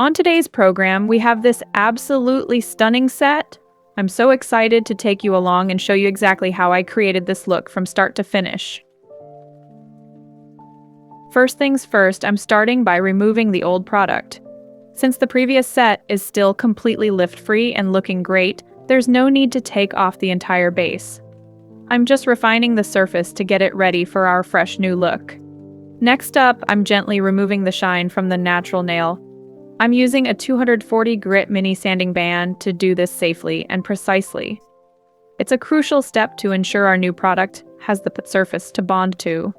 On today's program, we have this absolutely stunning set. I'm so excited to take you along and show you exactly how I created this look from start to finish. First things first, I'm starting by removing the old product. Since the previous set is still completely lift-free and looking great, there's no need to take off the entire base. I'm just refining the surface to get it ready for our fresh new look. Next up, I'm gently removing the shine from the natural nail. I'm using a 240 grit mini sanding band to do this safely and precisely. It's a crucial step to ensure our new product has the surface to bond to.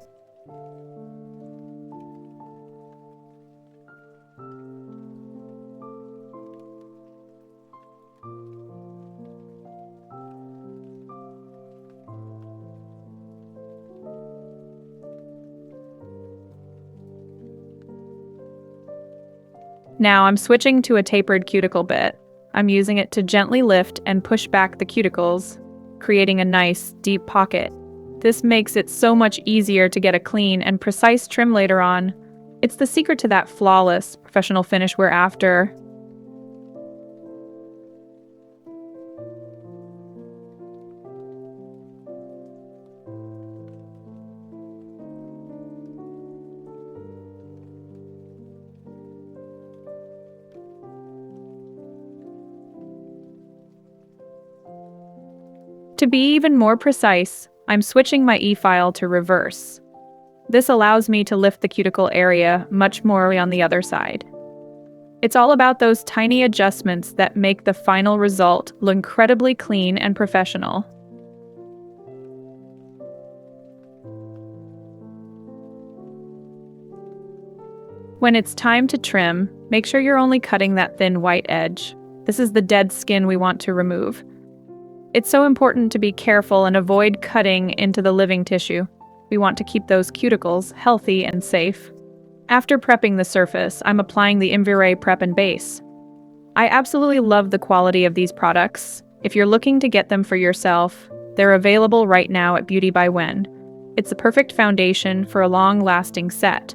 Now I'm switching to a tapered cuticle bit. I'm using it to gently lift and push back the cuticles, creating a nice, deep pocket. This makes it so much easier to get a clean and precise trim later on. It's the secret to that flawless, professional finish we're after. To be even more precise, I'm switching my E-file to reverse. This allows me to lift the cuticle area much more on the other side. It's all about those tiny adjustments that make the final result look incredibly clean and professional. When it's time to trim, make sure you're only cutting that thin white edge. This is the dead skin we want to remove. It's so important to be careful and avoid cutting into the living tissue. We want to keep those cuticles healthy and safe. After prepping the surface, I'm applying the Inveray Prep and Base. I absolutely love the quality of these products. If you're looking to get them for yourself, they're available right now at Beauty by Wen. It's the perfect foundation for a long-lasting set.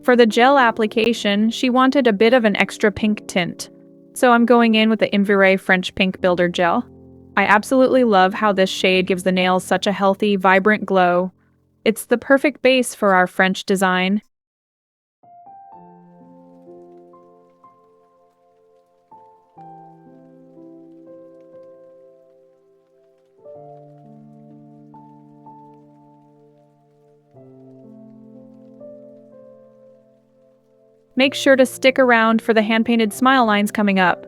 For the gel application, she wanted a bit of an extra pink tint, so I'm going in with the Inveray French Pink Builder Gel. I absolutely love how this shade gives the nails such a healthy, vibrant glow. It's the perfect base for our French design. Make sure to stick around for the hand-painted smile lines coming up.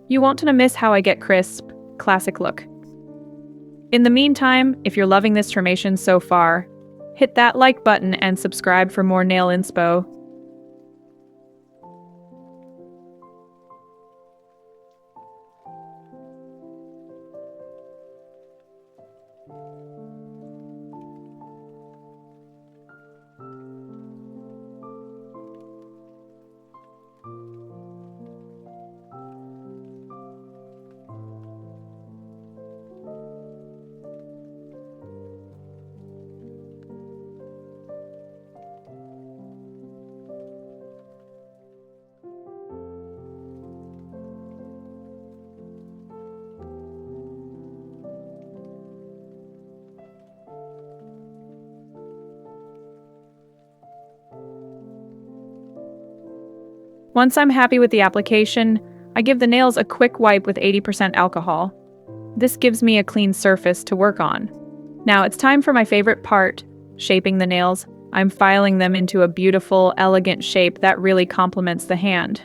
You won't want to miss how I get crisp, classic look. In the meantime, if you're loving this formation so far, hit that like button and subscribe for more nail inspo. Once I'm happy with the application, I give the nails a quick wipe with 80% alcohol. This gives me a clean surface to work on. Now it's time for my favorite part, shaping the nails. I'm filing them into a beautiful, elegant shape that really complements the hand.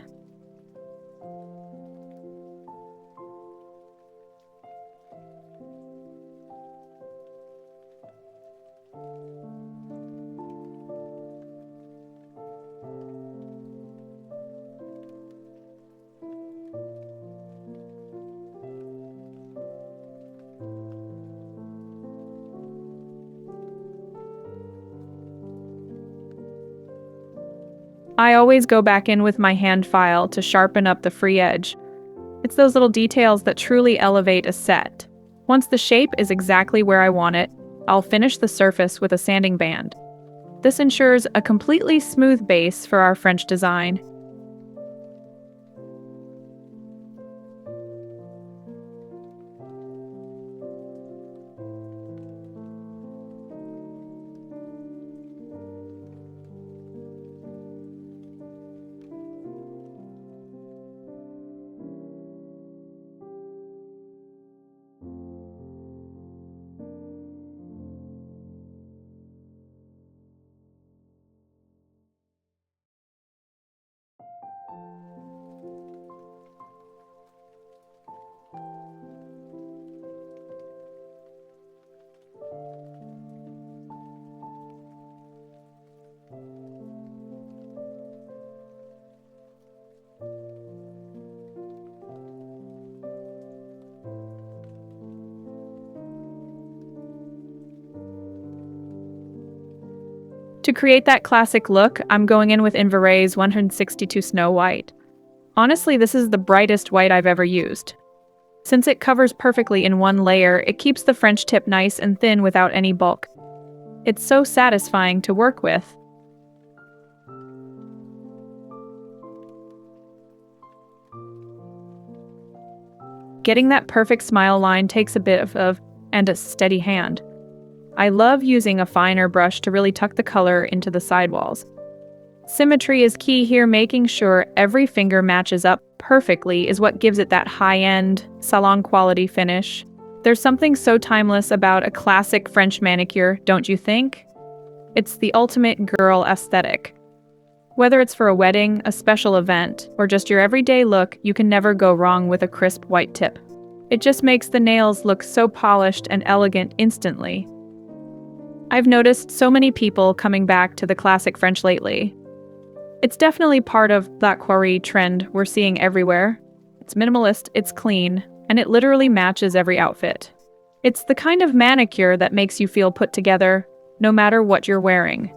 I always go back in with my hand file to sharpen up the free edge. It's those little details that truly elevate a set. Once the shape is exactly where I want it, I'll finish the surface with a sanding band. This ensures a completely smooth base for our French design. To create that classic look, I'm going in with Inveray's 162 Snow White. Honestly, this is the brightest white I've ever used. Since it covers perfectly in one layer, it keeps the French tip nice and thin without any bulk. It's so satisfying to work with. Getting that perfect smile line takes a bit of and a steady hand. I love using a finer brush to really tuck the color into the sidewalls. Symmetry is key here, making sure every finger matches up perfectly is what gives it that high-end, salon-quality finish. There's something so timeless about a classic French manicure, don't you think? It's the ultimate girl aesthetic. Whether it's for a wedding, a special event, or just your everyday look, you can never go wrong with a crisp white tip. It just makes the nails look so polished and elegant instantly. I've noticed so many people coming back to the classic French lately. It's definitely part of that quarry trend we're seeing everywhere. It's minimalist, it's clean, and it literally matches every outfit. It's the kind of manicure that makes you feel put together, no matter what you're wearing.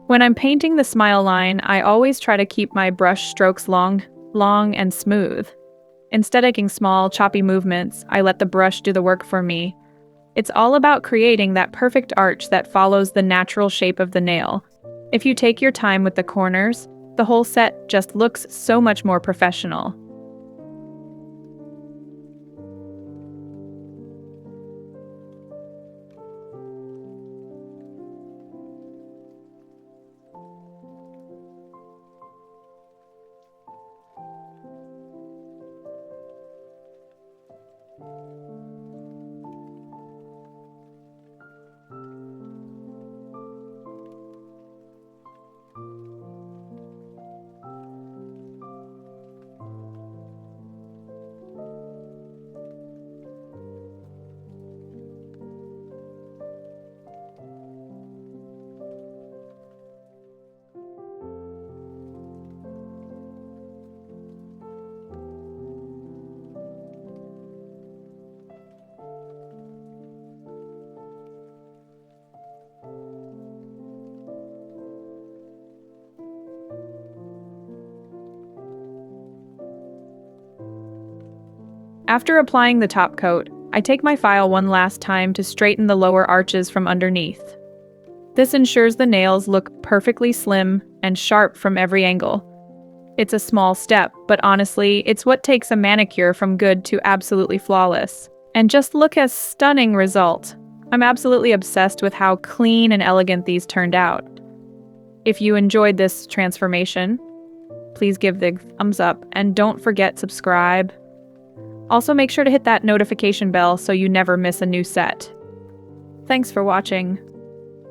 When I'm painting the smile line, I always try to keep my brush strokes long and smooth. Instead of making small, choppy movements, I let the brush do the work for me. It's all about creating that perfect arch that follows the natural shape of the nail. If you take your time with the corners, the whole set just looks so much more professional. After applying the top coat, I take my file one last time to straighten the lower arches from underneath. This ensures the nails look perfectly slim and sharp from every angle. It's a small step, but honestly, it's what takes a manicure from good to absolutely flawless. And just look at stunning result. I'm absolutely obsessed with how clean and elegant these turned out. If you enjoyed this transformation, please give the thumbs up and don't forget subscribe. Also make sure to hit that notification bell so you never miss a new set. Thanks for watching.